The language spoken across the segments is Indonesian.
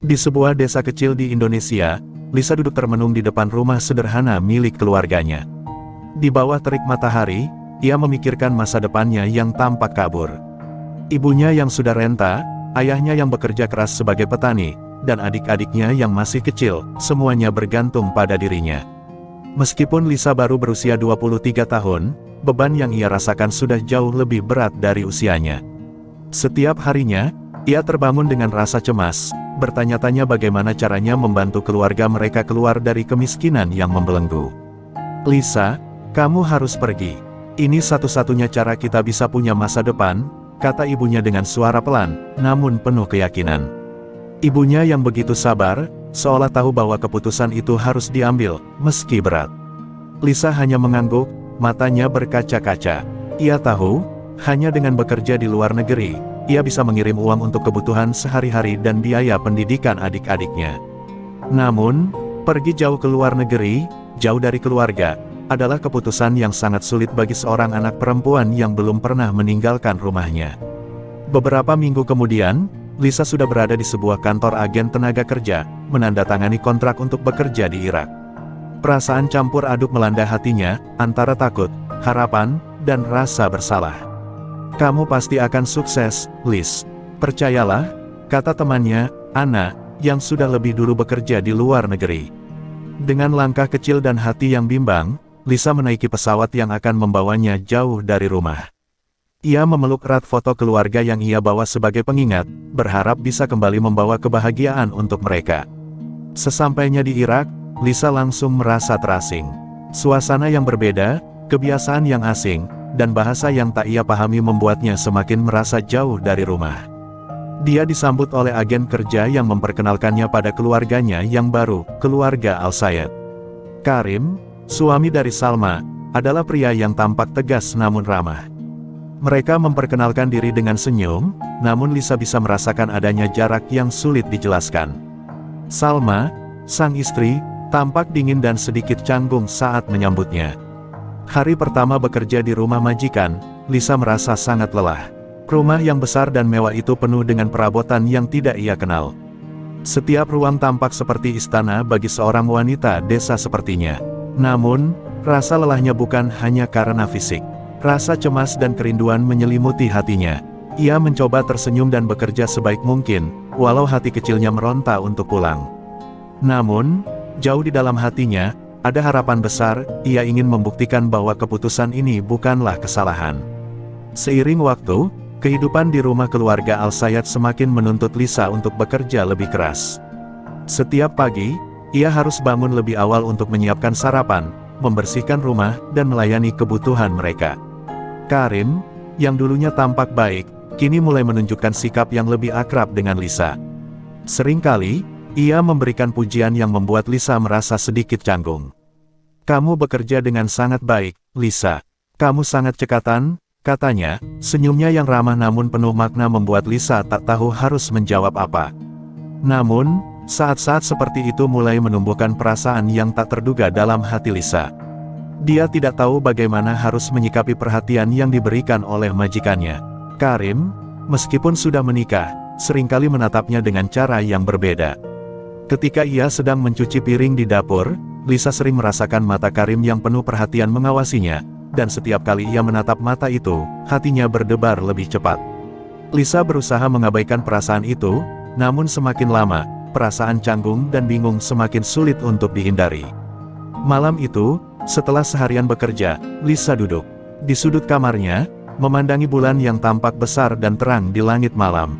Di sebuah desa kecil di Indonesia, Lisa duduk termenung di depan rumah sederhana milik keluarganya. Di bawah terik matahari, ia memikirkan masa depannya yang tampak kabur. Ibunya yang sudah renta, ayahnya yang bekerja keras sebagai petani, dan adik-adiknya yang masih kecil, semuanya bergantung pada dirinya. Meskipun Lisa baru berusia 23 tahun, beban yang ia rasakan sudah jauh lebih berat dari usianya. Setiap harinya, ia terbangun dengan rasa cemas, bertanya-tanya bagaimana caranya membantu keluarga mereka keluar dari kemiskinan yang membelenggu. "Lisa, kamu harus pergi. Ini satu-satunya cara kita bisa punya masa depan," kata ibunya dengan suara pelan, namun penuh keyakinan. Ibunya yang begitu sabar, seolah tahu bahwa keputusan itu harus diambil, meski berat. Lisa hanya mengangguk, matanya berkaca-kaca. Ia tahu, hanya dengan bekerja di luar negeri, ia bisa mengirim uang untuk kebutuhan sehari-hari dan biaya pendidikan adik-adiknya. Namun, pergi jauh ke luar negeri, jauh dari keluarga, adalah keputusan yang sangat sulit bagi seorang anak perempuan yang belum pernah meninggalkan rumahnya. Beberapa minggu kemudian, Lisa sudah berada di sebuah kantor agen tenaga kerja, menandatangani kontrak untuk bekerja di Irak. Perasaan campur aduk melanda hatinya, antara takut, harapan, dan rasa bersalah. "Kamu pasti akan sukses, Liz. Percayalah," kata temannya, Anna, yang sudah lebih dulu bekerja di luar negeri. Dengan langkah kecil dan hati yang bimbang, Lisa menaiki pesawat yang akan membawanya jauh dari rumah. Ia memeluk erat foto keluarga yang ia bawa sebagai pengingat, berharap bisa kembali membawa kebahagiaan untuk mereka. Sesampainya di Irak, Lisa langsung merasa terasing. Suasana yang berbeda, kebiasaan yang asing, dan bahasa yang tak ia pahami membuatnya semakin merasa jauh dari rumah. Dia disambut oleh agen kerja yang memperkenalkannya pada keluarganya yang baru, keluarga Al-Sayed. Karim, suami dari Salma, adalah pria yang tampak tegas namun ramah. Mereka memperkenalkan diri dengan senyum, namun Lisa bisa merasakan adanya jarak yang sulit dijelaskan. Salma, sang istri, tampak dingin dan sedikit canggung saat menyambutnya. Hari pertama bekerja di rumah majikan, Lisa merasa sangat lelah. Rumah yang besar dan mewah itu penuh dengan perabotan yang tidak ia kenal. Setiap ruang tampak seperti istana bagi seorang wanita desa sepertinya. Namun, rasa lelahnya bukan hanya karena fisik. Rasa cemas dan kerinduan menyelimuti hatinya. Ia mencoba tersenyum dan bekerja sebaik mungkin, walau hati kecilnya meronta untuk pulang. Namun, jauh di dalam hatinya, ada harapan besar. Ia ingin membuktikan bahwa keputusan ini bukanlah kesalahan. Seiring waktu, kehidupan di rumah keluarga Al-Sayed semakin menuntut Lisa untuk bekerja lebih keras. Setiap pagi, ia harus bangun lebih awal untuk menyiapkan sarapan, membersihkan rumah, dan melayani kebutuhan mereka. Karim, yang dulunya tampak baik, kini mulai menunjukkan sikap yang lebih akrab dengan Lisa. Seringkali, ia memberikan pujian yang membuat Lisa merasa sedikit canggung. "Kamu bekerja dengan sangat baik, Lisa. Kamu sangat cekatan," katanya, senyumnya yang ramah namun penuh makna membuat Lisa tak tahu harus menjawab apa. Namun, saat-saat seperti itu mulai menumbuhkan perasaan yang tak terduga dalam hati Lisa. Dia tidak tahu bagaimana harus menyikapi perhatian yang diberikan oleh majikannya. Karim, meskipun sudah menikah, seringkali menatapnya dengan cara yang berbeda. Ketika ia sedang mencuci piring di dapur, Lisa sering merasakan mata Karim yang penuh perhatian mengawasinya, dan setiap kali ia menatap mata itu, hatinya berdebar lebih cepat. Lisa berusaha mengabaikan perasaan itu, namun semakin lama, perasaan canggung dan bingung semakin sulit untuk dihindari. Malam itu, setelah seharian bekerja, Lisa duduk di sudut kamarnya, memandangi bulan yang tampak besar dan terang di langit malam.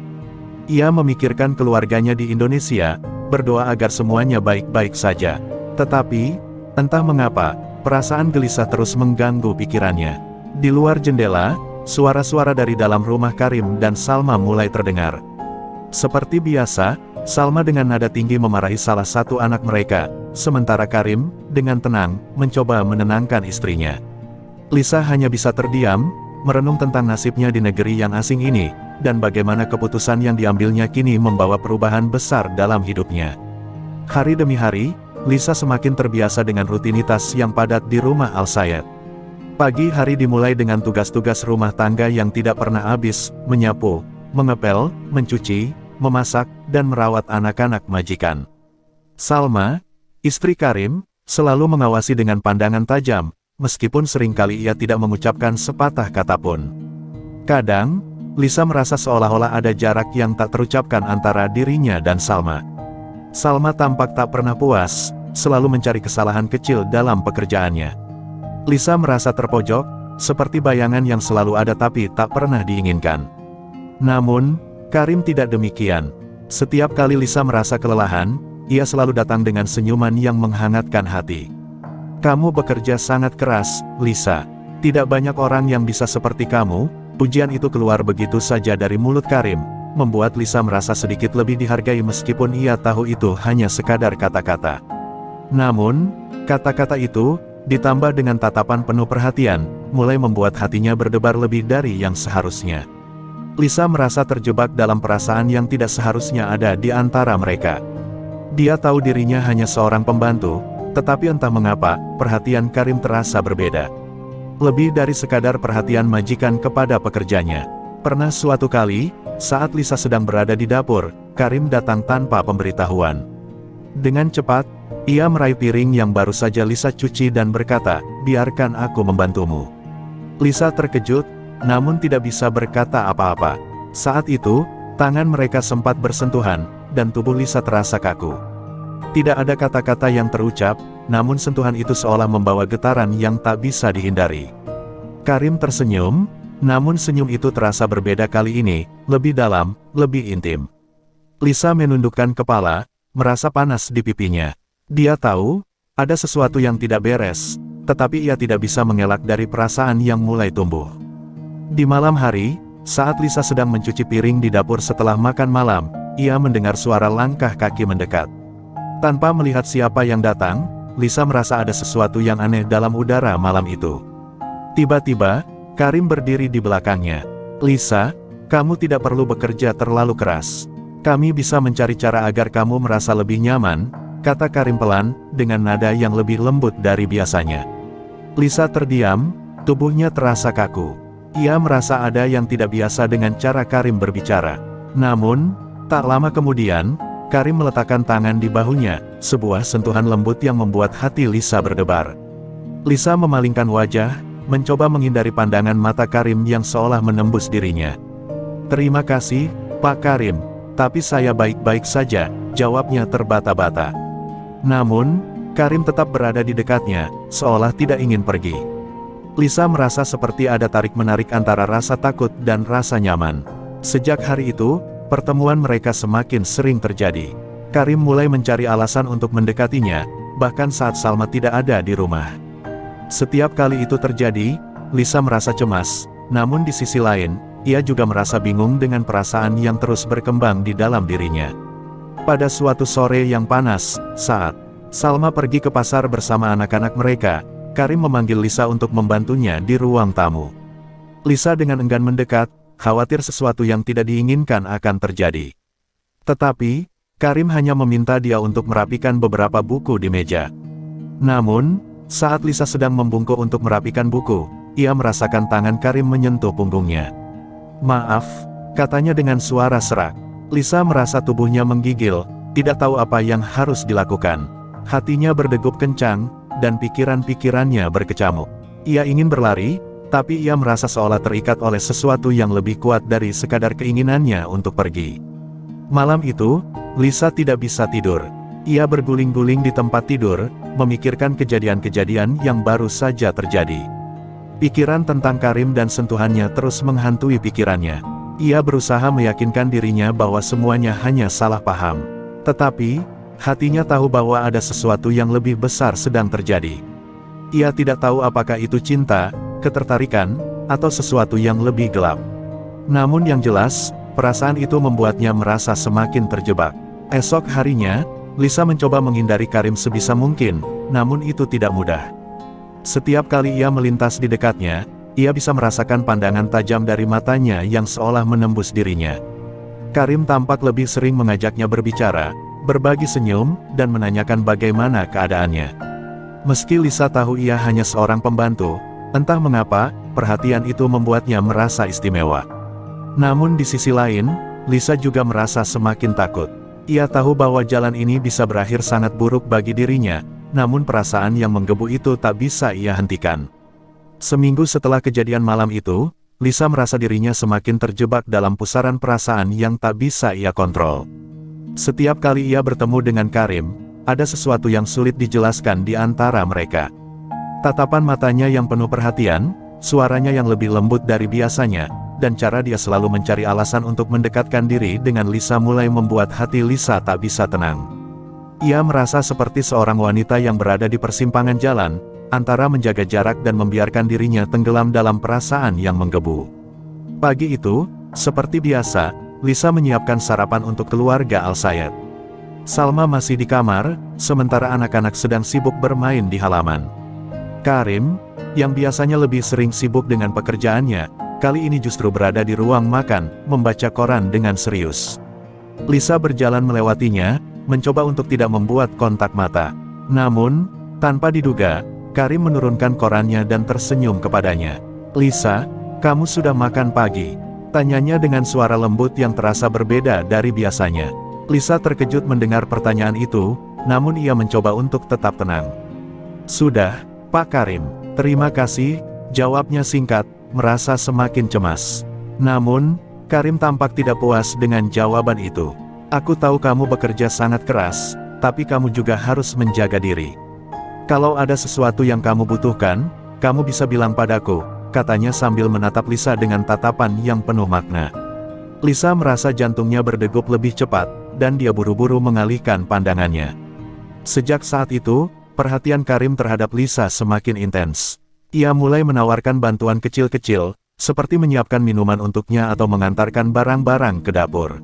Ia memikirkan keluarganya di Indonesia, berdoa agar semuanya baik-baik saja. Tetapi, entah mengapa, perasaan gelisah terus mengganggu pikirannya. Di luar jendela, suara-suara dari dalam rumah Karim dan Salma mulai terdengar. Seperti biasa, Salma dengan nada tinggi memarahi salah satu anak mereka, sementara Karim, dengan tenang, mencoba menenangkan istrinya. Lisa hanya bisa terdiam, merenung tentang nasibnya di negeri yang asing ini, dan bagaimana keputusan yang diambilnya kini membawa perubahan besar dalam hidupnya. Hari demi hari, Lisa semakin terbiasa dengan rutinitas yang padat di rumah Al-Sayed. Pagi hari dimulai dengan tugas-tugas rumah tangga yang tidak pernah habis, menyapu, mengepel, mencuci, memasak, dan merawat anak-anak majikan. Salma, istri Karim, selalu mengawasi dengan pandangan tajam, meskipun seringkali ia tidak mengucapkan sepatah kata pun. Kadang, Lisa merasa seolah-olah ada jarak yang tak terucapkan antara dirinya dan Salma. Salma tampak tak pernah puas, selalu mencari kesalahan kecil dalam pekerjaannya. Lisa merasa terpojok, seperti bayangan yang selalu ada tapi tak pernah diinginkan. Namun, Karim tidak demikian. Setiap kali Lisa merasa kelelahan, ia selalu datang dengan senyuman yang menghangatkan hati. "Kamu bekerja sangat keras, Lisa. Tidak banyak orang yang bisa seperti kamu." Pujian itu keluar begitu saja dari mulut Karim, membuat Lisa merasa sedikit lebih dihargai meskipun ia tahu itu hanya sekadar kata-kata. Namun, kata-kata itu, ditambah dengan tatapan penuh perhatian, mulai membuat hatinya berdebar lebih dari yang seharusnya. Lisa merasa terjebak dalam perasaan yang tidak seharusnya ada di antara mereka. Dia tahu dirinya hanya seorang pembantu, tetapi entah mengapa, perhatian Karim terasa berbeda. Lebih dari sekadar perhatian majikan kepada pekerjanya. Pernah suatu kali, saat Lisa sedang berada di dapur, Karim datang tanpa pemberitahuan. Dengan cepat, ia meraih piring yang baru saja Lisa cuci dan berkata, "Biarkan aku membantumu." Lisa terkejut, namun tidak bisa berkata apa-apa. Saat itu, tangan mereka sempat bersentuhan, dan tubuh Lisa terasa kaku. Tidak ada kata-kata yang terucap, namun sentuhan itu seolah membawa getaran yang tak bisa dihindari. Karim tersenyum, namun senyum itu terasa berbeda kali ini, lebih dalam, lebih intim. Lisa menundukkan kepala, merasa panas di pipinya. Dia tahu, ada sesuatu yang tidak beres, tetapi ia tidak bisa mengelak dari perasaan yang mulai tumbuh. Di malam hari, saat Lisa sedang mencuci piring di dapur setelah makan malam, ia mendengar suara langkah kaki mendekat. Tanpa melihat siapa yang datang, Lisa merasa ada sesuatu yang aneh dalam udara malam itu. Tiba-tiba, Karim berdiri di belakangnya. "Lisa, kamu tidak perlu bekerja terlalu keras. Kami bisa mencari cara agar kamu merasa lebih nyaman," kata Karim pelan, dengan nada yang lebih lembut dari biasanya. Lisa terdiam, tubuhnya terasa kaku. Ia merasa ada yang tidak biasa dengan cara Karim berbicara. Namun, tak lama kemudian, Karim meletakkan tangan di bahunya, sebuah sentuhan lembut yang membuat hati Lisa berdebar. Lisa memalingkan wajah, mencoba menghindari pandangan mata Karim yang seolah menembus dirinya. "Terima kasih, Pak Karim, tapi saya baik-baik saja," jawabnya terbata-bata. Namun, Karim tetap berada di dekatnya, seolah tidak ingin pergi. Lisa merasa seperti ada tarik-menarik antara rasa takut dan rasa nyaman. Sejak hari itu, pertemuan mereka semakin sering terjadi. Karim mulai mencari alasan untuk mendekatinya, bahkan saat Salma tidak ada di rumah. Setiap kali itu terjadi, Lisa merasa cemas, namun di sisi lain, ia juga merasa bingung dengan perasaan yang terus berkembang di dalam dirinya. Pada suatu sore yang panas, saat Salma pergi ke pasar bersama anak-anak mereka, Karim memanggil Lisa untuk membantunya di ruang tamu. Lisa dengan enggan mendekat, khawatir sesuatu yang tidak diinginkan akan terjadi. Tetapi, Karim hanya meminta dia untuk merapikan beberapa buku di meja. Namun, saat Lisa sedang membungkuk untuk merapikan buku, ia merasakan tangan Karim menyentuh punggungnya. "Maaf," katanya dengan suara serak. Lisa merasa tubuhnya menggigil, tidak tahu apa yang harus dilakukan. Hatinya berdegup kencang, dan pikiran-pikirannya berkecamuk. Ia ingin berlari, tapi ia merasa seolah terikat oleh sesuatu yang lebih kuat dari sekadar keinginannya untuk pergi. Malam itu, Lisa tidak bisa tidur. Ia berguling-guling di tempat tidur, memikirkan kejadian-kejadian yang baru saja terjadi. Pikiran tentang Karim dan sentuhannya terus menghantui pikirannya. Ia berusaha meyakinkan dirinya bahwa semuanya hanya salah paham. Tetapi, hatinya tahu bahwa ada sesuatu yang lebih besar sedang terjadi. Ia tidak tahu apakah itu cinta, ketertarikan, atau sesuatu yang lebih gelap. Namun yang jelas, perasaan itu membuatnya merasa semakin terjebak. Esok harinya, Lisa mencoba menghindari Karim sebisa mungkin, namun itu tidak mudah. Setiap kali ia melintas di dekatnya, ia bisa merasakan pandangan tajam dari matanya yang seolah menembus dirinya. Karim tampak lebih sering mengajaknya berbicara, berbagi senyum, dan menanyakan bagaimana keadaannya. Meski Lisa tahu ia hanya seorang pembantu, entah mengapa, perhatian itu membuatnya merasa istimewa. Namun di sisi lain, Lisa juga merasa semakin takut. Ia tahu bahwa jalan ini bisa berakhir sangat buruk bagi dirinya, namun perasaan yang menggebu itu tak bisa ia hentikan. Seminggu setelah kejadian malam itu, Lisa merasa dirinya semakin terjebak dalam pusaran perasaan yang tak bisa ia kontrol. Setiap kali ia bertemu dengan Karim, ada sesuatu yang sulit dijelaskan di antara mereka. Tatapan matanya yang penuh perhatian, suaranya yang lebih lembut dari biasanya, dan cara dia selalu mencari alasan untuk mendekatkan diri dengan Lisa mulai membuat hati Lisa tak bisa tenang. Ia merasa seperti seorang wanita yang berada di persimpangan jalan, antara menjaga jarak dan membiarkan dirinya tenggelam dalam perasaan yang menggebu. Pagi itu, seperti biasa, Lisa menyiapkan sarapan untuk keluarga Al-Sayed. Salma masih di kamar, sementara anak-anak sedang sibuk bermain di halaman. Karim, yang biasanya lebih sering sibuk dengan pekerjaannya, kali ini justru berada di ruang makan, membaca koran dengan serius. Lisa berjalan melewatinya, mencoba untuk tidak membuat kontak mata. Namun, tanpa diduga, Karim menurunkan korannya dan tersenyum kepadanya. "Lisa, kamu sudah makan pagi?" tanyanya dengan suara lembut yang terasa berbeda dari biasanya. Lisa terkejut mendengar pertanyaan itu, namun ia mencoba untuk tetap tenang. "Sudah, Pak Karim, terima kasih," jawabnya singkat, merasa semakin cemas. Namun, Karim tampak tidak puas dengan jawaban itu. "Aku tahu kamu bekerja sangat keras, tapi kamu juga harus menjaga diri. Kalau ada sesuatu yang kamu butuhkan, kamu bisa bilang padaku," katanya sambil menatap Lisa dengan tatapan yang penuh makna. Lisa merasa jantungnya berdegup lebih cepat, dan dia buru-buru mengalihkan pandangannya. Sejak saat itu, perhatian Karim terhadap Lisa semakin intens. Ia mulai menawarkan bantuan kecil-kecil, seperti menyiapkan minuman untuknya atau mengantarkan barang-barang ke dapur.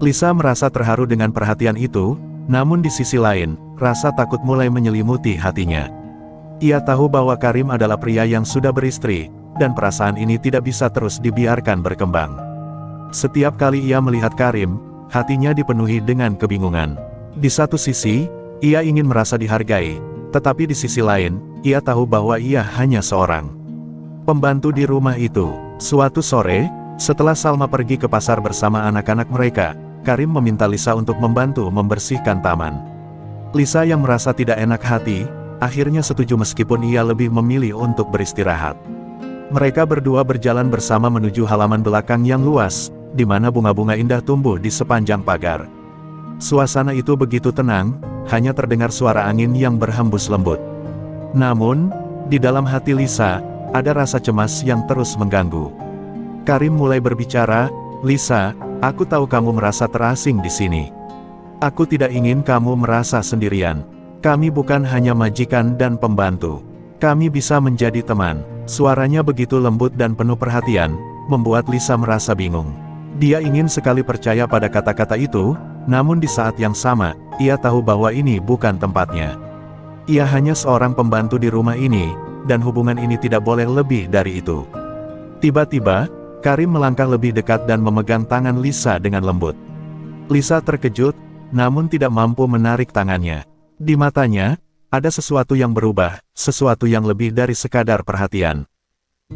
Lisa merasa terharu dengan perhatian itu, namun di sisi lain, rasa takut mulai menyelimuti hatinya. Ia tahu bahwa Karim adalah pria yang sudah beristri, dan perasaan ini tidak bisa terus dibiarkan berkembang. Setiap kali ia melihat Karim, hatinya dipenuhi dengan kebingungan. Di satu sisi, ia ingin merasa dihargai, tetapi di sisi lain, ia tahu bahwa ia hanya seorang pembantu di rumah itu. Suatu sore, setelah Salma pergi ke pasar bersama anak-anak mereka, Karim meminta Lisa untuk membantu membersihkan taman. Lisa yang merasa tidak enak hati, akhirnya setuju meskipun ia lebih memilih untuk beristirahat. Mereka berdua berjalan bersama menuju halaman belakang yang luas, di mana bunga-bunga indah tumbuh di sepanjang pagar. Suasana itu begitu tenang, hanya terdengar suara angin yang berhembus lembut. Namun, di dalam hati Lisa, ada rasa cemas yang terus mengganggu. Karim mulai berbicara, "Lisa, aku tahu kamu merasa terasing di sini. Aku tidak ingin kamu merasa sendirian. Kami bukan hanya majikan dan pembantu. Kami bisa menjadi teman." Suaranya begitu lembut dan penuh perhatian, membuat Lisa merasa bingung. Dia ingin sekali percaya pada kata-kata itu, namun di saat yang sama, ia tahu bahwa ini bukan tempatnya. Ia hanya seorang pembantu di rumah ini, dan hubungan ini tidak boleh lebih dari itu. Tiba-tiba, Karim melangkah lebih dekat dan memegang tangan Lisa dengan lembut. Lisa terkejut, namun tidak mampu menarik tangannya. Di matanya, ada sesuatu yang berubah, sesuatu yang lebih dari sekadar perhatian.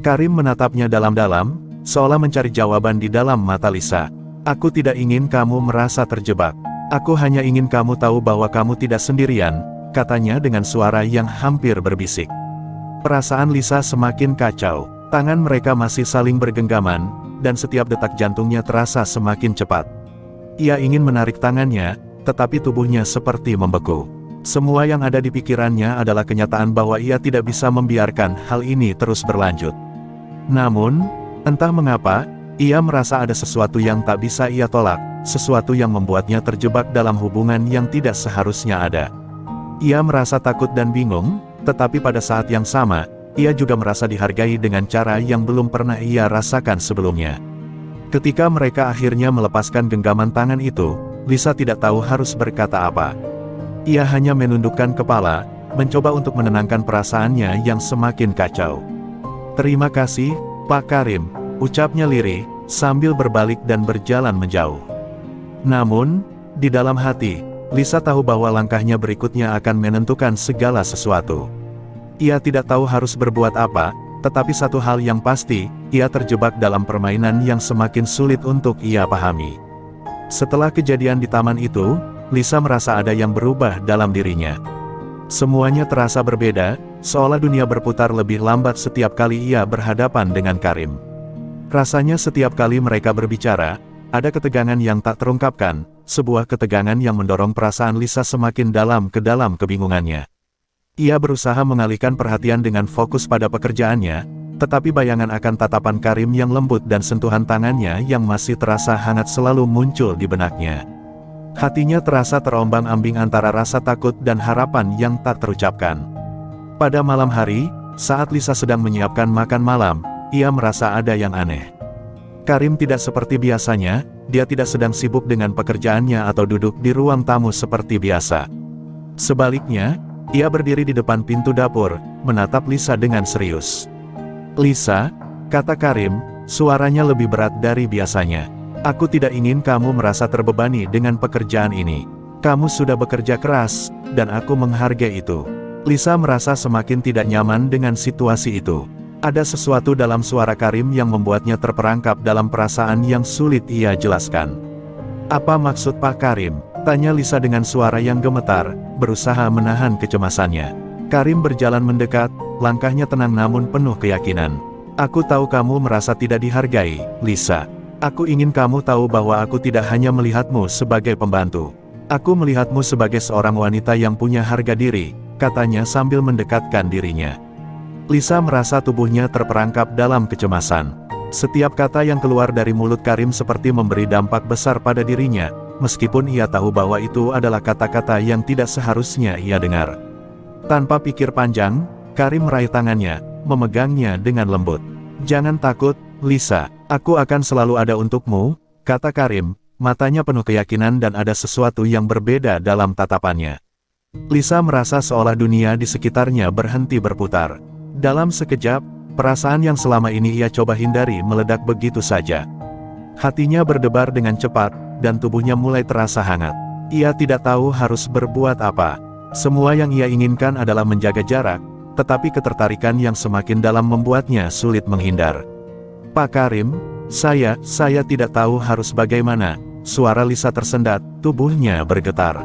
Karim menatapnya dalam-dalam, seolah mencari jawaban di dalam mata Lisa. "Aku tidak ingin kamu merasa terjebak. Aku hanya ingin kamu tahu bahwa kamu tidak sendirian," katanya dengan suara yang hampir berbisik. Perasaan Lisa semakin kacau. Tangan mereka masih saling bergenggaman, dan setiap detak jantungnya terasa semakin cepat. Ia ingin menarik tangannya, tetapi tubuhnya seperti membeku. Semua yang ada di pikirannya adalah kenyataan bahwa ia tidak bisa membiarkan hal ini terus berlanjut. Namun, entah mengapa, ia merasa ada sesuatu yang tak bisa ia tolak, sesuatu yang membuatnya terjebak dalam hubungan yang tidak seharusnya ada. Ia merasa takut dan bingung, tetapi pada saat yang sama, ia juga merasa dihargai dengan cara yang belum pernah ia rasakan sebelumnya. Ketika mereka akhirnya melepaskan genggaman tangan itu, Lisa tidak tahu harus berkata apa. Ia hanya menundukkan kepala, mencoba untuk menenangkan perasaannya yang semakin kacau. "Terima kasih, Pak Karim," ucapnya lirih, sambil berbalik dan berjalan menjauh. Namun, di dalam hati, Lisa tahu bahwa langkahnya berikutnya akan menentukan segala sesuatu. Ia tidak tahu harus berbuat apa, tetapi satu hal yang pasti, ia terjebak dalam permainan yang semakin sulit untuk ia pahami. Setelah kejadian di taman itu, Lisa merasa ada yang berubah dalam dirinya. Semuanya terasa berbeda, seolah dunia berputar lebih lambat setiap kali ia berhadapan dengan Karim. Rasanya setiap kali mereka berbicara, ada ketegangan yang tak terungkapkan, sebuah ketegangan yang mendorong perasaan Lisa semakin dalam ke dalam kebingungannya. Ia berusaha mengalihkan perhatian dengan fokus pada pekerjaannya, tetapi bayangan akan tatapan Karim yang lembut dan sentuhan tangannya yang masih terasa hangat selalu muncul di benaknya. Hatinya terasa terombang-ambing antara rasa takut dan harapan yang tak terucapkan. Pada malam hari, saat Lisa sedang menyiapkan makan malam, ia merasa ada yang aneh. Karim tidak seperti biasanya, dia tidak sedang sibuk dengan pekerjaannya atau duduk di ruang tamu seperti biasa. Sebaliknya, ia berdiri di depan pintu dapur, menatap Lisa dengan serius. "Lisa," kata Karim, suaranya lebih berat dari biasanya. "Aku tidak ingin kamu merasa terbebani dengan pekerjaan ini. Kamu sudah bekerja keras, dan aku menghargai itu." Lisa merasa semakin tidak nyaman dengan situasi itu. Ada sesuatu dalam suara Karim yang membuatnya terperangkap dalam perasaan yang sulit ia jelaskan. "Apa maksud Pak Karim?" tanya Lisa dengan suara yang gemetar, berusaha menahan kecemasannya. Karim berjalan mendekat, langkahnya tenang namun penuh keyakinan. "Aku tahu kamu merasa tidak dihargai, Lisa. Aku ingin kamu tahu bahwa aku tidak hanya melihatmu sebagai pembantu. Aku melihatmu sebagai seorang wanita yang punya harga diri," katanya sambil mendekatkan dirinya. Lisa merasa tubuhnya terperangkap dalam kecemasan. Setiap kata yang keluar dari mulut Karim seperti memberi dampak besar pada dirinya, meskipun ia tahu bahwa itu adalah kata-kata yang tidak seharusnya ia dengar. Tanpa pikir panjang, Karim meraih tangannya, memegangnya dengan lembut. "Jangan takut, Lisa. Aku akan selalu ada untukmu," kata Karim, matanya penuh keyakinan dan ada sesuatu yang berbeda dalam tatapannya. Lisa merasa seolah dunia di sekitarnya berhenti berputar. Dalam sekejap, perasaan yang selama ini ia coba hindari meledak begitu saja. Hatinya berdebar dengan cepat, dan tubuhnya mulai terasa hangat. Ia tidak tahu harus berbuat apa. Semua yang ia inginkan adalah menjaga jarak, tetapi ketertarikan yang semakin dalam membuatnya sulit menghindar. "Pak Karim, saya tidak tahu harus bagaimana." Suara Lisa tersendat, tubuhnya bergetar.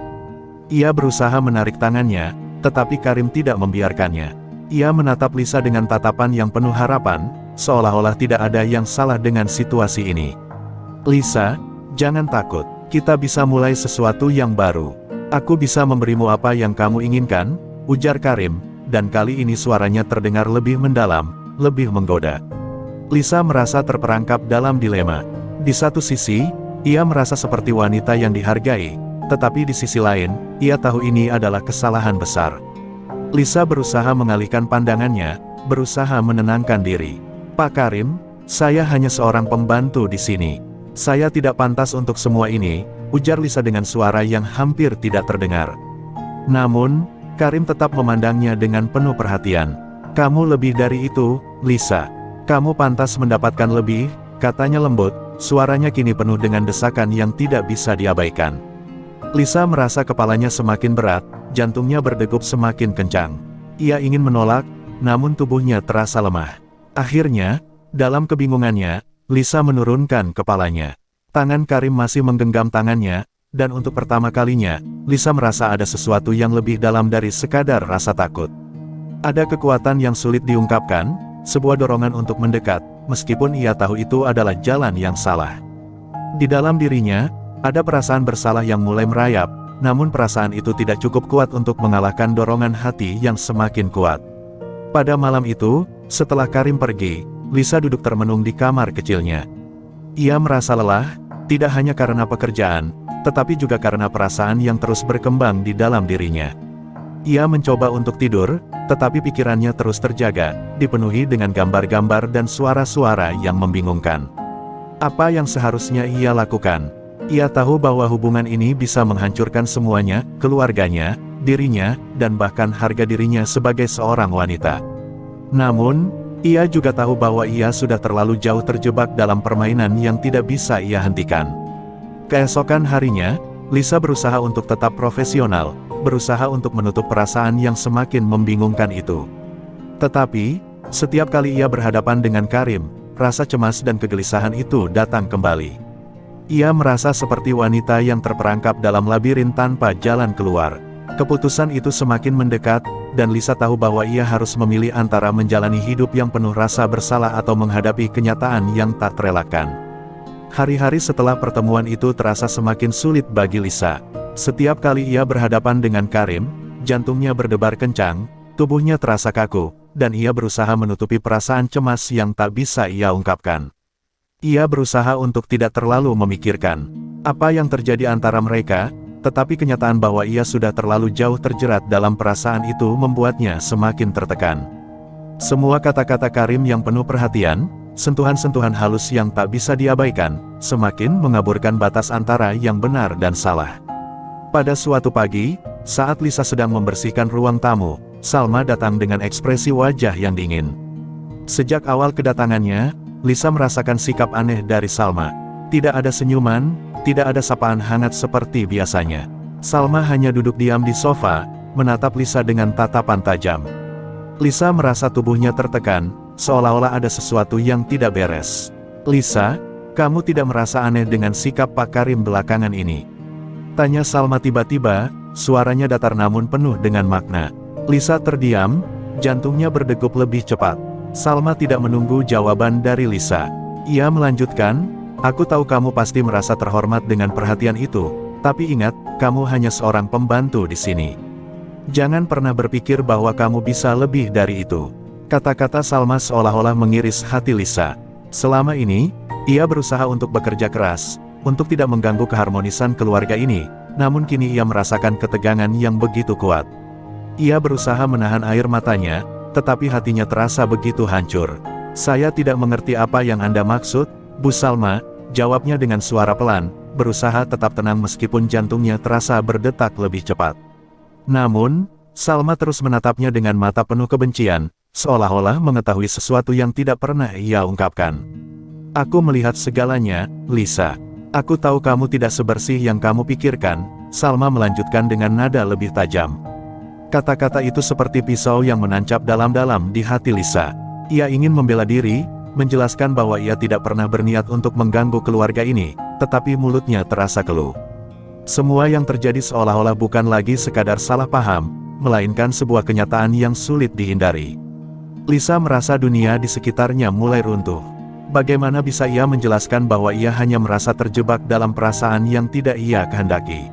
Ia berusaha menarik tangannya, tetapi Karim tidak membiarkannya. Ia menatap Lisa dengan tatapan yang penuh harapan, seolah-olah tidak ada yang salah dengan situasi ini. "Lisa, jangan takut. Kita bisa mulai sesuatu yang baru. Aku bisa memberimu apa yang kamu inginkan," ujar Karim, dan kali ini suaranya terdengar lebih mendalam, lebih menggoda. Lisa merasa terperangkap dalam dilema. Di satu sisi, ia merasa seperti wanita yang dihargai, tetapi di sisi lain, ia tahu ini adalah kesalahan besar. Lisa berusaha mengalihkan pandangannya, berusaha menenangkan diri. "Pak Karim, saya hanya seorang pembantu di sini. Saya tidak pantas untuk semua ini," ujar Lisa dengan suara yang hampir tidak terdengar. Namun, Karim tetap memandangnya dengan penuh perhatian. "Kamu lebih dari itu, Lisa. Kamu pantas mendapatkan lebih," katanya lembut, suaranya kini penuh dengan desakan yang tidak bisa diabaikan. Lisa merasa kepalanya semakin berat, jantungnya berdegup semakin kencang. Ia ingin menolak, namun tubuhnya terasa lemah. Akhirnya, dalam kebingungannya, Lisa menurunkan kepalanya. Tangan Karim masih menggenggam tangannya, dan untuk pertama kalinya, Lisa merasa ada sesuatu yang lebih dalam dari sekadar rasa takut. Ada kekuatan yang sulit diungkapkan, sebuah dorongan untuk mendekat, meskipun ia tahu itu adalah jalan yang salah. Di dalam dirinya, ada perasaan bersalah yang mulai merayap, namun perasaan itu tidak cukup kuat untuk mengalahkan dorongan hati yang semakin kuat. Pada malam itu, setelah Karim pergi, Lisa duduk termenung di kamar kecilnya. Ia merasa lelah, tidak hanya karena pekerjaan, tetapi juga karena perasaan yang terus berkembang di dalam dirinya. Ia mencoba untuk tidur, tetapi pikirannya terus terjaga, dipenuhi dengan gambar-gambar dan suara-suara yang membingungkan. Apa yang seharusnya ia lakukan? Ia tahu bahwa hubungan ini bisa menghancurkan semuanya, keluarganya, dirinya, dan bahkan harga dirinya sebagai seorang wanita. Namun, ia juga tahu bahwa ia sudah terlalu jauh terjebak dalam permainan yang tidak bisa ia hentikan. Keesokan harinya, Lisa berusaha untuk tetap profesional, berusaha untuk menutup perasaan yang semakin membingungkan itu. Tetapi, setiap kali ia berhadapan dengan Karim, rasa cemas dan kegelisahan itu datang kembali. Ia merasa seperti wanita yang terperangkap dalam labirin tanpa jalan keluar. Keputusan itu semakin mendekat, dan Lisa tahu bahwa ia harus memilih antara menjalani hidup yang penuh rasa bersalah atau menghadapi kenyataan yang tak terelakkan. Hari-hari setelah pertemuan itu terasa semakin sulit bagi Lisa. Setiap kali ia berhadapan dengan Karim, jantungnya berdebar kencang, tubuhnya terasa kaku, dan ia berusaha menutupi perasaan cemas yang tak bisa ia ungkapkan. Ia berusaha untuk tidak terlalu memikirkan apa yang terjadi antara mereka, tetapi kenyataan bahwa ia sudah terlalu jauh terjerat dalam perasaan itu membuatnya semakin tertekan. Semua kata-kata Karim yang penuh perhatian, sentuhan-sentuhan halus yang tak bisa diabaikan, semakin mengaburkan batas antara yang benar dan salah. Pada suatu pagi, saat Lisa sedang membersihkan ruang tamu, Salma datang dengan ekspresi wajah yang dingin. Sejak awal kedatangannya, Lisa merasakan sikap aneh dari Salma. Tidak ada senyuman, tidak ada sapaan hangat seperti biasanya. Salma hanya duduk diam di sofa, menatap Lisa dengan tatapan tajam. Lisa merasa tubuhnya tertekan, seolah-olah ada sesuatu yang tidak beres. "Lisa, kamu tidak merasa aneh dengan sikap Pak Karim belakangan ini?" tanya Salma tiba-tiba, suaranya datar namun penuh dengan makna. Lisa terdiam, jantungnya berdegup lebih cepat. Salma tidak menunggu jawaban dari Lisa. Ia melanjutkan, "Aku tahu kamu pasti merasa terhormat dengan perhatian itu, tapi ingat, kamu hanya seorang pembantu di sini. Jangan pernah berpikir bahwa kamu bisa lebih dari itu." Kata-kata Salma seolah-olah mengiris hati Lisa. Selama ini, ia berusaha untuk bekerja keras, untuk tidak mengganggu keharmonisan keluarga ini, namun kini ia merasakan ketegangan yang begitu kuat. Ia berusaha menahan air matanya, tetapi hatinya terasa begitu hancur. "Saya tidak mengerti apa yang Anda maksud, Bu Salma," jawabnya dengan suara pelan, berusaha tetap tenang meskipun jantungnya terasa berdetak lebih cepat. Namun, Salma terus menatapnya dengan mata penuh kebencian, seolah-olah mengetahui sesuatu yang tidak pernah ia ungkapkan. "Aku melihat segalanya, Lisa. Aku tahu kamu tidak sebersih yang kamu pikirkan," Salma melanjutkan dengan nada lebih tajam. Kata-kata itu seperti pisau yang menancap dalam-dalam di hati Lisa. Ia ingin membela diri, menjelaskan bahwa ia tidak pernah berniat untuk mengganggu keluarga ini, tetapi mulutnya terasa keluh. Semua yang terjadi seolah-olah bukan lagi sekadar salah paham, melainkan sebuah kenyataan yang sulit dihindari. Lisa merasa dunia di sekitarnya mulai runtuh. Bagaimana bisa ia menjelaskan bahwa ia hanya merasa terjebak dalam perasaan yang tidak ia kehendaki?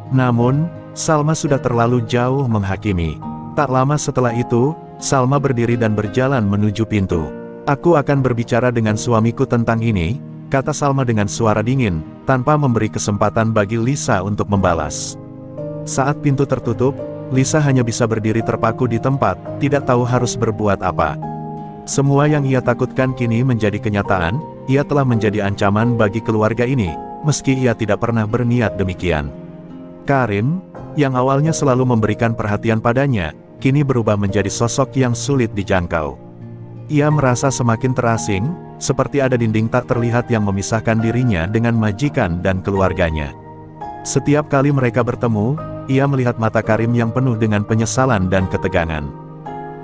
Namun, Salma sudah terlalu jauh menghakimi. Tak lama setelah itu, Salma berdiri dan berjalan menuju pintu. "Aku akan berbicara dengan suamiku tentang ini," kata Salma dengan suara dingin, tanpa memberi kesempatan bagi Lisa untuk membalas. Saat pintu tertutup, Lisa hanya bisa berdiri terpaku di tempat, tidak tahu harus berbuat apa. Semua yang ia takutkan kini menjadi kenyataan, ia telah menjadi ancaman bagi keluarga ini, meski ia tidak pernah berniat demikian. Karim, yang awalnya selalu memberikan perhatian padanya, kini berubah menjadi sosok yang sulit dijangkau. Ia merasa semakin terasing, seperti ada dinding tak terlihat yang memisahkan dirinya dengan majikan dan keluarganya. Setiap kali mereka bertemu, ia melihat mata Karim yang penuh dengan penyesalan dan ketegangan.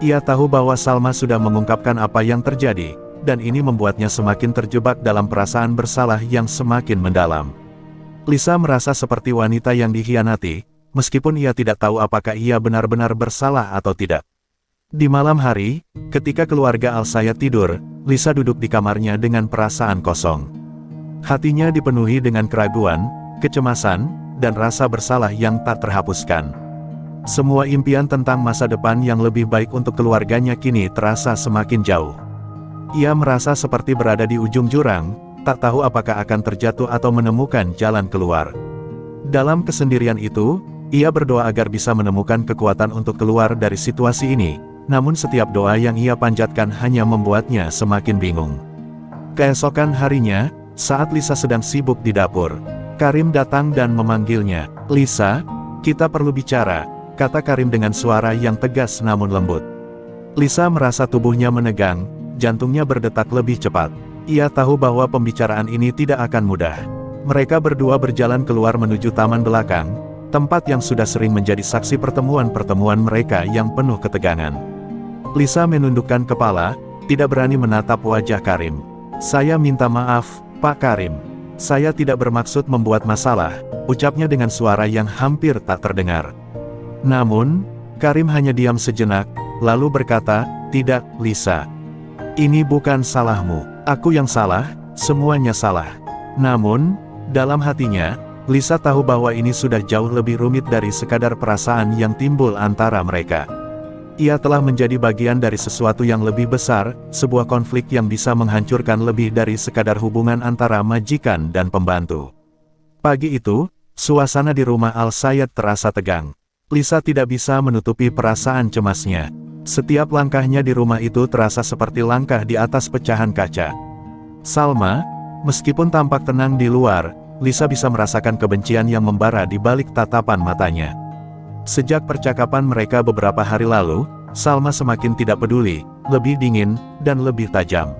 Ia tahu bahwa Salma sudah mengungkapkan apa yang terjadi, dan ini membuatnya semakin terjebak dalam perasaan bersalah yang semakin mendalam. Lisa merasa seperti wanita yang dikhianati, meskipun ia tidak tahu apakah ia benar-benar bersalah atau tidak. Di malam hari, ketika keluarga Al-Sayed tidur, Lisa duduk di kamarnya dengan perasaan kosong. Hatinya dipenuhi dengan keraguan, kecemasan, dan rasa bersalah yang tak terhapuskan. Semua impian tentang masa depan yang lebih baik untuk keluarganya kini terasa semakin jauh. Ia merasa seperti berada di ujung jurang, tak tahu apakah akan terjatuh atau menemukan jalan keluar. Dalam kesendirian itu, ia berdoa agar bisa menemukan kekuatan untuk keluar dari situasi ini, namun setiap doa yang ia panjatkan hanya membuatnya semakin bingung. Keesokan harinya, saat Lisa sedang sibuk di dapur, Karim datang dan memanggilnya. "Lisa, kita perlu bicara," kata Karim dengan suara yang tegas namun lembut. Lisa merasa tubuhnya menegang, jantungnya berdetak lebih cepat. Ia tahu bahwa pembicaraan ini tidak akan mudah. Mereka berdua berjalan keluar menuju taman belakang, tempat yang sudah sering menjadi saksi pertemuan-pertemuan mereka yang penuh ketegangan. Lisa menundukkan kepala, tidak berani menatap wajah Karim. "Saya minta maaf, Pak Karim. Saya tidak bermaksud membuat masalah, ucapnya dengan suara yang hampir tak terdengar. Namun, Karim hanya diam sejenak, lalu berkata, "Tidak, Lisa. Ini bukan salahmu. Aku yang salah, semuanya salah." Namun, dalam hatinya, Lisa tahu bahwa ini sudah jauh lebih rumit dari sekadar perasaan yang timbul antara mereka. Ia telah menjadi bagian dari sesuatu yang lebih besar, sebuah konflik yang bisa menghancurkan lebih dari sekadar hubungan antara majikan dan pembantu. Pagi itu, suasana di rumah Al-Sayed terasa tegang. Lisa tidak bisa menutupi perasaan cemasnya. Setiap langkahnya di rumah itu terasa seperti langkah di atas pecahan kaca. Salma, meskipun tampak tenang di luar, Lisa bisa merasakan kebencian yang membara di balik tatapan matanya. Sejak percakapan mereka beberapa hari lalu, Salma semakin tidak peduli, lebih dingin, dan lebih tajam.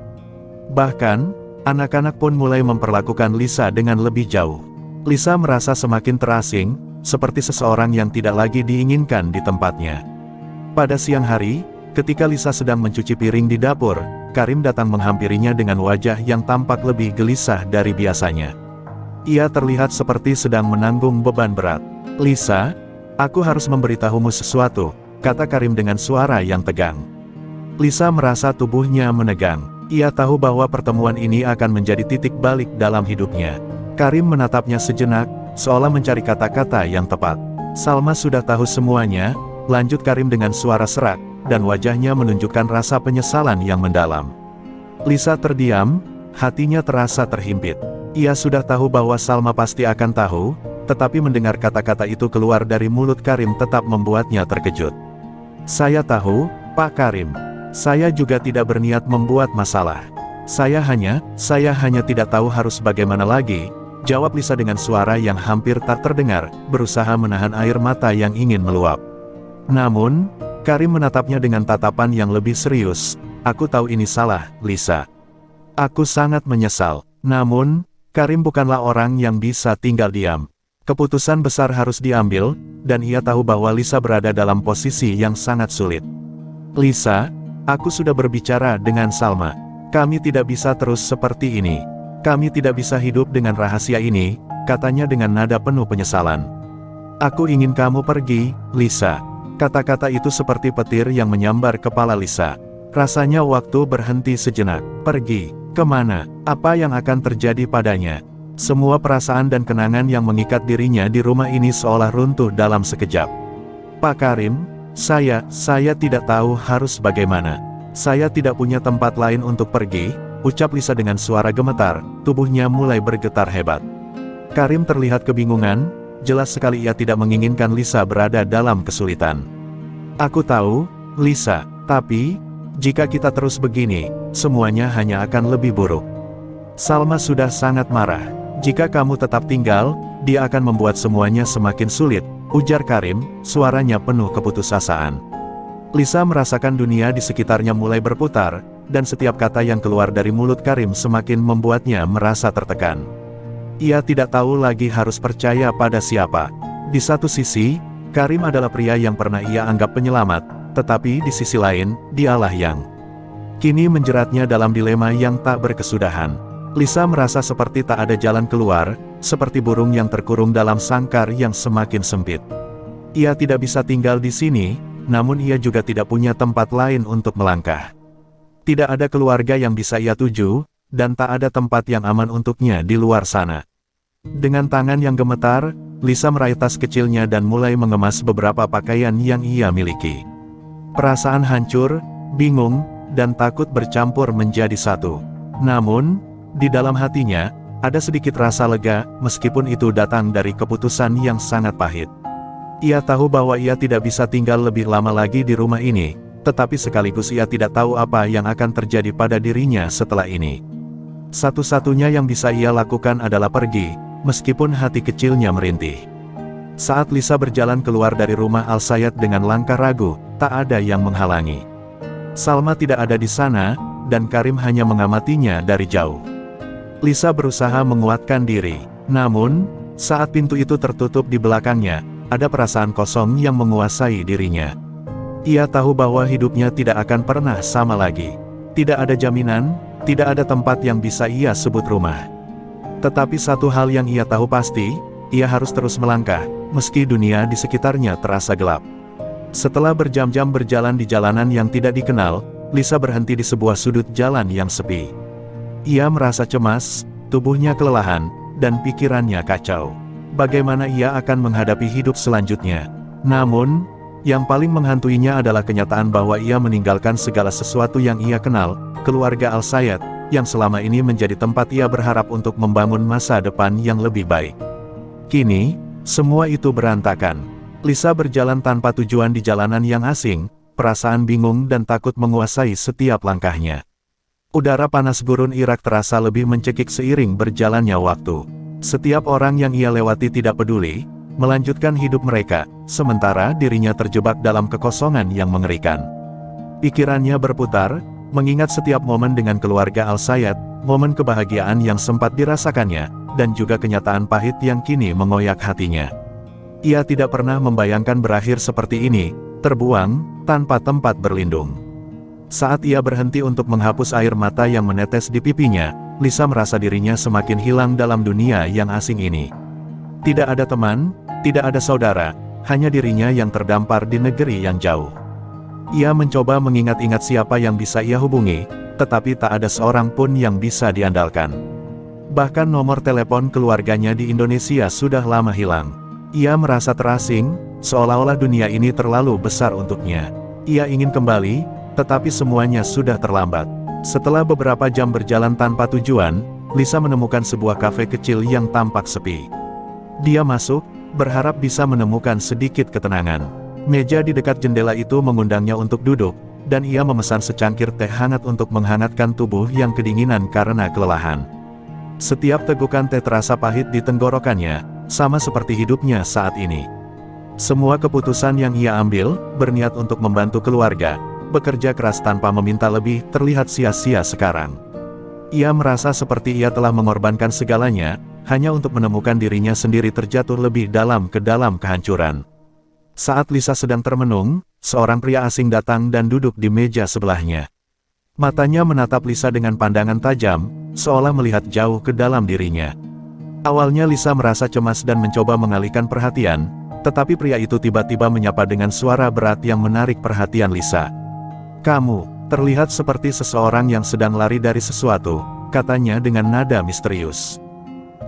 Bahkan, anak-anak pun mulai memperlakukan Lisa dengan lebih jauh. Lisa merasa semakin terasing, seperti seseorang yang tidak lagi diinginkan di tempatnya. Pada siang hari, ketika Lisa sedang mencuci piring di dapur, Karim datang menghampirinya dengan wajah yang tampak lebih gelisah dari biasanya. Ia terlihat seperti sedang menanggung beban berat. "Lisa, aku harus memberitahumu sesuatu," kata Karim dengan suara yang tegang. Lisa merasa tubuhnya menegang. Ia tahu bahwa pertemuan ini akan menjadi titik balik dalam hidupnya. Karim menatapnya sejenak, seolah mencari kata-kata yang tepat. "Salma sudah tahu semuanya," lanjut Karim dengan suara serak, dan wajahnya menunjukkan rasa penyesalan yang mendalam. Lisa terdiam, hatinya terasa terhimpit. Ia sudah tahu bahwa Salma pasti akan tahu, tetapi mendengar kata-kata itu keluar dari mulut Karim tetap membuatnya terkejut. "Saya tahu, Pak Karim. Saya juga tidak berniat membuat masalah. Saya hanya tidak tahu harus bagaimana lagi," jawab Lisa dengan suara yang hampir tak terdengar, berusaha menahan air mata yang ingin meluap. Namun, Karim menatapnya dengan tatapan yang lebih serius. "Aku tahu ini salah, Lisa. Aku sangat menyesal." Namun, Karim bukanlah orang yang bisa tinggal diam. Keputusan besar harus diambil, dan ia tahu bahwa Lisa berada dalam posisi yang sangat sulit. "Lisa, aku sudah berbicara dengan Salma. Kami tidak bisa terus seperti ini. Kami tidak bisa hidup dengan rahasia ini," katanya dengan nada penuh penyesalan. "Aku ingin kamu pergi, Lisa." Kata-kata itu seperti petir yang menyambar kepala Lisa. Rasanya waktu berhenti sejenak. Pergi? Kemana? Apa yang akan terjadi padanya? Semua perasaan dan kenangan yang mengikat dirinya di rumah ini seolah runtuh dalam sekejap. "Pak Karim, saya tidak tahu harus bagaimana. Saya tidak punya tempat lain untuk pergi," ucap Lisa dengan suara gemetar, tubuhnya mulai bergetar hebat. Karim terlihat kebingungan, jelas sekali ia tidak menginginkan Lisa berada dalam kesulitan. "Aku tahu, Lisa, tapi jika kita terus begini, semuanya hanya akan lebih buruk. Salma sudah sangat marah. Jika kamu tetap tinggal, dia akan membuat semuanya semakin sulit," ujar Karim, suaranya penuh keputusasaan. Lisa merasakan dunia di sekitarnya mulai berputar, dan setiap kata yang keluar dari mulut Karim semakin membuatnya merasa tertekan. Ia tidak tahu lagi harus percaya pada siapa. Di satu sisi, Karim adalah pria yang pernah ia anggap penyelamat, tetapi di sisi lain, dialah yang kini menjeratnya dalam dilema yang tak berkesudahan. Lisa merasa seperti tak ada jalan keluar, seperti burung yang terkurung dalam sangkar yang semakin sempit. Ia tidak bisa tinggal di sini, namun ia juga tidak punya tempat lain untuk melangkah. Tidak ada keluarga yang bisa ia tuju, dan tak ada tempat yang aman untuknya di luar sana. Dengan tangan yang gemetar, Lisa meraih tas kecilnya dan mulai mengemas beberapa pakaian yang ia miliki. Perasaan hancur, bingung, dan takut bercampur menjadi satu. Namun, di dalam hatinya, ada sedikit rasa lega, meskipun itu datang dari keputusan yang sangat pahit. Ia tahu bahwa ia tidak bisa tinggal lebih lama lagi di rumah ini, tetapi sekaligus ia tidak tahu apa yang akan terjadi pada dirinya setelah ini. Satu-satunya yang bisa ia lakukan adalah pergi, meskipun hati kecilnya merintih. Saat Lisa berjalan keluar dari rumah Al-Sayed dengan langkah ragu, tak ada yang menghalangi. Salma tidak ada di sana, dan Karim hanya mengamatinya dari jauh. Lisa berusaha menguatkan diri. Namun, saat pintu itu tertutup di belakangnya, ada perasaan kosong yang menguasai dirinya. Ia tahu bahwa hidupnya tidak akan pernah sama lagi. Tidak ada jaminan, tidak ada tempat yang bisa ia sebut rumah. Tetapi satu hal yang ia tahu pasti, ia harus terus melangkah, meski dunia di sekitarnya terasa gelap. Setelah berjam-jam berjalan di jalanan yang tidak dikenal, Lisa berhenti di sebuah sudut jalan yang sepi. Ia merasa cemas, tubuhnya kelelahan, dan pikirannya kacau. Bagaimana ia akan menghadapi hidup selanjutnya? Namun, yang paling menghantuinya adalah kenyataan bahwa ia meninggalkan segala sesuatu yang ia kenal, keluarga Al-Sayed, yang selama ini menjadi tempat ia berharap untuk membangun masa depan yang lebih baik. Kini, semua itu berantakan. Lisa berjalan tanpa tujuan di jalanan yang asing, perasaan bingung dan takut menguasai setiap langkahnya. Udara panas gurun Irak terasa lebih mencekik seiring berjalannya waktu. Setiap orang yang ia lewati tidak peduli, melanjutkan hidup mereka, sementara dirinya terjebak dalam kekosongan yang mengerikan. Pikirannya berputar, mengingat setiap momen dengan keluarga Al-Sayed, momen kebahagiaan yang sempat dirasakannya, dan juga kenyataan pahit yang kini mengoyak hatinya. Ia tidak pernah membayangkan berakhir seperti ini, terbuang, tanpa tempat berlindung. Saat ia berhenti untuk menghapus air mata yang menetes di pipinya, Lisa merasa dirinya semakin hilang dalam dunia yang asing ini. Tidak ada teman, tidak ada saudara, hanya dirinya yang terdampar di negeri yang jauh. Ia mencoba mengingat-ingat siapa yang bisa ia hubungi, tetapi tak ada seorang pun yang bisa diandalkan. Bahkan nomor telepon keluarganya di Indonesia sudah lama hilang. Ia merasa terasing, seolah-olah dunia ini terlalu besar untuknya. Ia ingin kembali, tetapi semuanya sudah terlambat. Setelah beberapa jam berjalan tanpa tujuan, Lisa menemukan sebuah kafe kecil yang tampak sepi. Dia masuk, berharap bisa menemukan sedikit ketenangan. Meja di dekat jendela itu mengundangnya untuk duduk, dan ia memesan secangkir teh hangat untuk menghangatkan tubuh yang kedinginan karena kelelahan. Setiap tegukan teh terasa pahit di tenggorokannya, sama seperti hidupnya saat ini. Semua keputusan yang ia ambil, berniat untuk membantu keluarga, bekerja keras tanpa meminta lebih, terlihat sia-sia sekarang. Ia merasa seperti ia telah mengorbankan segalanya, hanya untuk menemukan dirinya sendiri terjatuh lebih dalam ke dalam kehancuran. Saat Lisa sedang termenung, seorang pria asing datang dan duduk di meja sebelahnya. Matanya menatap Lisa dengan pandangan tajam, seolah melihat jauh ke dalam dirinya. Awalnya Lisa merasa cemas dan mencoba mengalihkan perhatian, tetapi pria itu tiba-tiba menyapa dengan suara berat yang menarik perhatian Lisa. "Kamu terlihat seperti seseorang yang sedang lari dari sesuatu," katanya dengan nada misterius.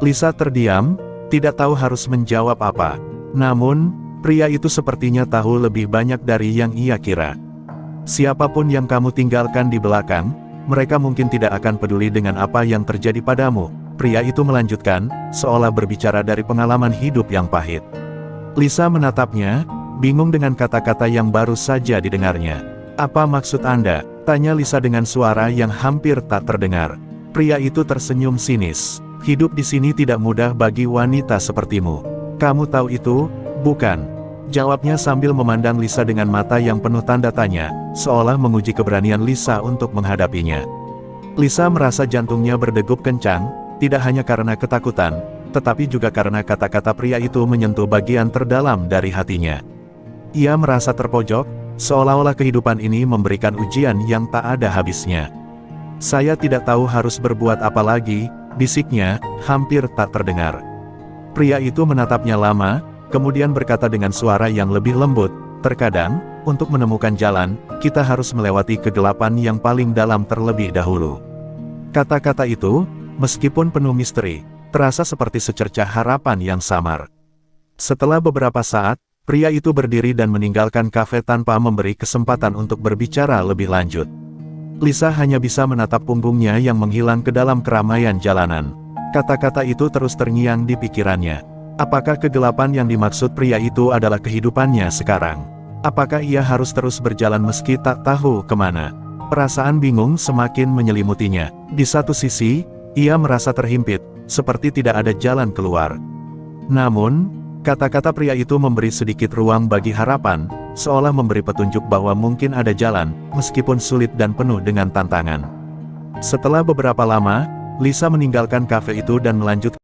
Lisa terdiam, tidak tahu harus menjawab apa. Namun, pria itu sepertinya tahu lebih banyak dari yang ia kira. "Siapapun yang kamu tinggalkan di belakang, mereka mungkin tidak akan peduli dengan apa yang terjadi padamu," pria itu melanjutkan, seolah berbicara dari pengalaman hidup yang pahit. Lisa menatapnya, bingung dengan kata-kata yang baru saja didengarnya. "Apa maksud Anda?" tanya Lisa dengan suara yang hampir tak terdengar. Pria itu tersenyum sinis. "Hidup di sini tidak mudah bagi wanita sepertimu. Kamu tahu itu, bukan?" jawabnya sambil memandang Lisa dengan mata yang penuh tanda tanya, seolah menguji keberanian Lisa untuk menghadapinya. Lisa merasa jantungnya berdegup kencang, tidak hanya karena ketakutan, tetapi juga karena kata-kata pria itu menyentuh bagian terdalam dari hatinya. Ia merasa terpojok, seolah-olah kehidupan ini memberikan ujian yang tak ada habisnya. "Saya tidak tahu harus berbuat apa lagi," bisiknya, hampir tak terdengar. Pria itu menatapnya lama, kemudian berkata dengan suara yang lebih lembut, "Terkadang, untuk menemukan jalan, kita harus melewati kegelapan yang paling dalam terlebih dahulu." Kata-kata itu, meskipun penuh misteri, terasa seperti secercah harapan yang samar. Setelah beberapa saat, pria itu berdiri dan meninggalkan kafe tanpa memberi kesempatan untuk berbicara lebih lanjut. Lisa hanya bisa menatap punggungnya yang menghilang ke dalam keramaian jalanan. Kata-kata itu terus terngiang di pikirannya. Apakah kegelapan yang dimaksud pria itu adalah kehidupannya sekarang? Apakah ia harus terus berjalan meski tak tahu kemana? Perasaan bingung semakin menyelimutinya. Di satu sisi, ia merasa terhimpit, seperti tidak ada jalan keluar. Namun, kata-kata pria itu memberi sedikit ruang bagi harapan, seolah memberi petunjuk bahwa mungkin ada jalan, meskipun sulit dan penuh dengan tantangan. Setelah beberapa lama, Lisa meninggalkan kafe itu dan melanjutkan